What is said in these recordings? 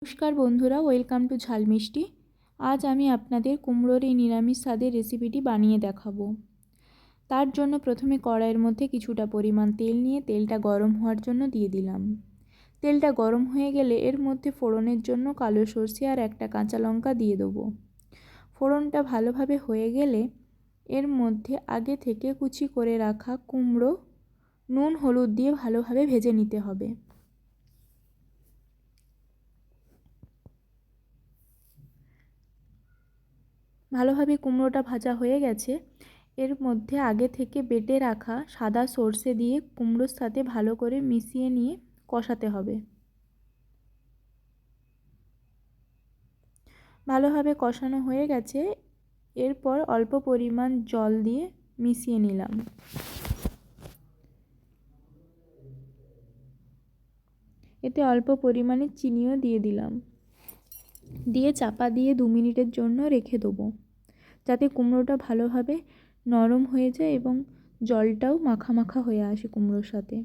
নমস্কার বন্ধুরা, welcome to ঝাল মিষ্টি। আজ আমি আপনাদের কুমড়োর এই নিরামিষ স্বাদের রেসিপিটি বানিয়ে দেখাবো। তার জন্য প্রথমে কড়াইয়ের মধ্যে কিছুটা পরিমাণ তেল নিয়ে তেলটা গরম হওয়ার জন্য দিয়ে দিলাম। তেলটা গরম হয়ে গেলে এর মধ্যে ফোড়নের জন্য কালো সরষে আর একটা কাঁচা লঙ্কা দিয়ে দেবো। ফোড়নটা ভালোভাবে হয়ে গেলে এর মধ্যে আগে থেকে কুচি করে রাখা কুমড়ো নুন হলুদ দিয়ে ভালোভাবে ভেজে নিতে হবে। ভালোভাবে কুমড়োটা ভাজা হয়ে গেছে। এর মধ্যে আগে থেকে বেটে রাখা সাদা সর্ষে দিয়ে কুমড়োর সাথে ভালো করে মিশিয়ে নিয়ে কষাতে হবে। ভালোভাবে কষানো হয়ে গেছে। এরপর অল্প পরিমাণ জল দিয়ে মিশিয়ে নিলাম। এতে অল্প পরিমাণে চিনিও দিয়ে দিলাম। দিয়ে চাপা দিয়ে 2 মিনিটের জন্য রেখে দেবো, যাতে কুমড়োটা ভালোভাবে নরম হয়ে যায় এবং জলটাও মাখা মাখা হয়ে আসে কুমড়োর সাথে।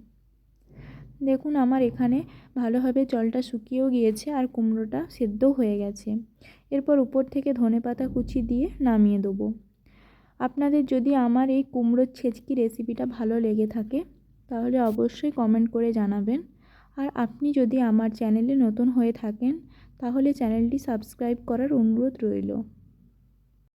দেখুন আমার এখানে ভালোভাবে জলটা শুকিয়েও গিয়েছে আর কুমড়োটা সেদ্ধও হয়ে গেছে। এরপর উপর থেকে ধনেপাতা কুচি দিয়ে নামিয়ে দেবো। আপনাদের যদি আমার এই কুমড়োর ছেচকি রেসিপিটা ভালো লেগে থাকে তাহলে অবশ্যই কমেন্ট করে জানাবেন। আর আপনি যদি আমার চ্যানেলে নতুন হয়ে থাকেন তাহলে চ্যানেলটি সাবস্ক্রাইব করার অনুরোধ রইল।